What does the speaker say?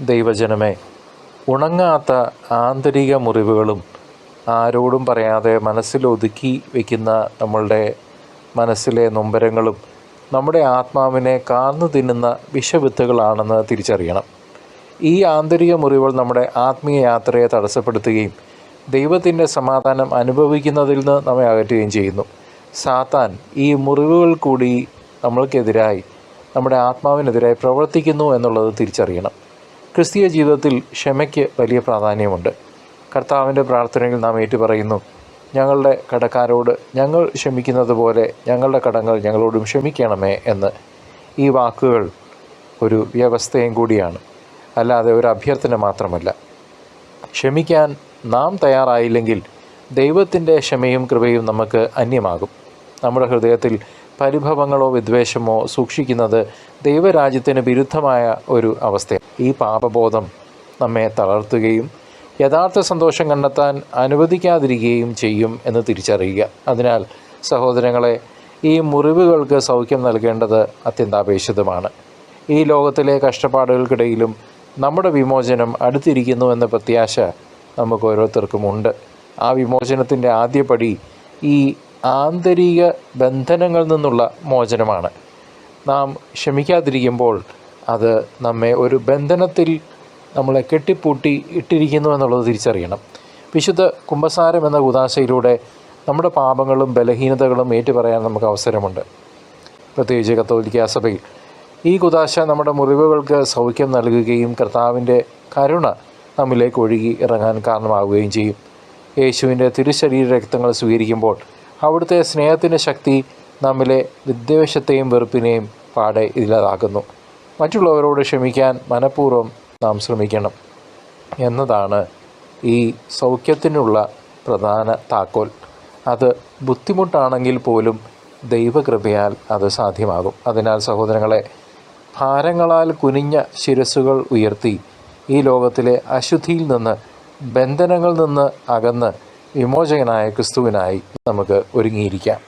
ദൈവജനമേ, ഉണങ്ങാത്ത ആന്തരിക മുറിവുകളും ആരോടും പറയാതെ മനസ്സിലൊതുക്കി വയ്ക്കുന്ന നമ്മളുടെ മനസ്സിലെ നൊമ്പരങ്ങളും നമ്മുടെ ആത്മാവിനെ കാർന്നു തിന്നുന്ന വിഷവിത്തുകളാണെന്ന് തിരിച്ചറിയണം. ഈ ആന്തരിക മുറിവുകൾ നമ്മുടെ ആത്മീയ യാത്രയെ തടസ്സപ്പെടുത്തുകയും ദൈവത്തിൻ്റെ സമാധാനം അനുഭവിക്കുന്നതിൽ നിന്ന് നമ്മെ അകറ്റുകയും ചെയ്യുന്നു. സാത്താൻ ഈ മുറിവുകൾ കൂടി നമ്മൾക്കെതിരായി, നമ്മുടെ ആത്മാവിനെതിരായി പ്രവർത്തിക്കുന്നു എന്നുള്ളത് തിരിച്ചറിയണം. ക്രിസ്തീയ ജീവിതത്തിൽ ക്ഷമയ്ക്ക് വലിയ പ്രാധാന്യമുണ്ട്. കർത്താവിൻ്റെ പ്രാർത്ഥനയിൽ നാം ഏറ്റുപറയുന്നു, ഞങ്ങളുടെ കടക്കാരോട് ഞങ്ങൾ ക്ഷമിക്കുന്നത് പോലെ ഞങ്ങളുടെ കടങ്ങൾ ഞങ്ങളോടും ക്ഷമിക്കണമേ എന്ന്. ഈ വാക്കുകൾ ഒരു വ്യവസ്ഥയും കൂടിയാണ്, അല്ലാതെ ഒരു അഭ്യർത്ഥന മാത്രമല്ല. ക്ഷമിക്കാൻ നാം തയ്യാറായില്ലെങ്കിൽ ദൈവത്തിൻ്റെ ക്ഷമയും കൃപയും നമുക്ക് അന്യമാകും. നമ്മുടെ ഹൃദയത്തിൽ പരിഭവങ്ങളോ വിദ്വേഷമോ സൂക്ഷിക്കുന്നത് ദൈവരാജ്യത്തിന് വിരുദ്ധമായ ഒരു അവസ്ഥയാണ്. ഈ പാപബോധം നമ്മെ തളർത്തുകയും യഥാർത്ഥ സന്തോഷം കണ്ടെത്താൻ അനുവദിക്കാതിരിക്കുകയും ചെയ്യും എന്ന് തിരിച്ചറിയുക. അതിനാൽ സഹോദരങ്ങളെ, ഈ മുറിവുകൾക്ക് സൗഖ്യം നൽകേണ്ടത് അത്യന്താപേക്ഷിതമാണ്. ഈ ലോകത്തിലെ കഷ്ടപ്പാടുകൾക്കിടയിലും നമ്മുടെ വിമോചനം അടുത്തിരിക്കുന്നു എന്ന പ്രത്യാശ നമുക്ക് ഓരോരുത്തർക്കുമുണ്ട്. ആ വിമോചനത്തിൻ്റെ ആദ്യപടി ഈ ആന്തരിക ബന്ധനങ്ങളിൽ നിന്നുള്ള മോചനമാണ്. നാം ക്ഷമിക്കാതിരിക്കുമ്പോൾ അത് നമ്മെ ഒരു ബന്ധനത്തിൽ നമ്മളെ കെട്ടിപ്പൂട്ടി ഇട്ടിരിക്കുന്നു എന്നുള്ളത് തിരിച്ചറിയണം. വിശുദ്ധ കുമ്പസാരം എന്ന കൂദാശയിലൂടെ നമ്മുടെ പാപങ്ങളും ബലഹീനതകളും ഏറ്റുപറയാൻ നമുക്ക് അവസരമുണ്ട്. പ്രത്യേകിച്ച് കത്തോലിക്കാ സഭയിൽ ഈ കൂദാശ നമ്മുടെ മുറിവുകൾക്ക് സൗഖ്യം നൽകുകയും കർത്താവിൻ്റെ കരുണ നമ്മിലേക്ക് ഒഴുകി ഇറങ്ങാൻ കാരണമാവുകയും ചെയ്യും. യേശുവിൻ്റെ തിരുശരീര രക്തങ്ങൾ സ്വീകരിക്കുമ്പോൾ അവിടുത്തെ സ്നേഹത്തിൻ്റെ ശക്തി നമ്മിലെ വിദ്വേഷത്തെയും വെറുപ്പിനെയും പാടെ ഇല്ലാതാക്കുന്നു. മറ്റുള്ളവരോട് ക്ഷമിക്കാൻ മനഃപൂർവ്വം നാം ശ്രമിക്കണം എന്നതാണ് ഈ സൗഖ്യത്തിനുള്ള പ്രധാന താക്കോൽ. അത് ബുദ്ധിമുട്ടാണെങ്കിൽ പോലും ദൈവകൃപയാൽ അത് സാധ്യമാകും. അതിനാൽ സഹോദരങ്ങളെ, ഭാരങ്ങളാൽ കുനിഞ്ഞ ശിരസ്സുകൾ ഉയർത്തി ഈ ലോകത്തിലെ അശുദ്ധിയിൽ നിന്ന്, ബന്ധനങ്ങളിൽ നിന്ന് അകന്ന് വിമോചകനായ ക്രിസ്തുവിനായി നമുക്ക് ഒരുങ്ങിയിരിക്കാം.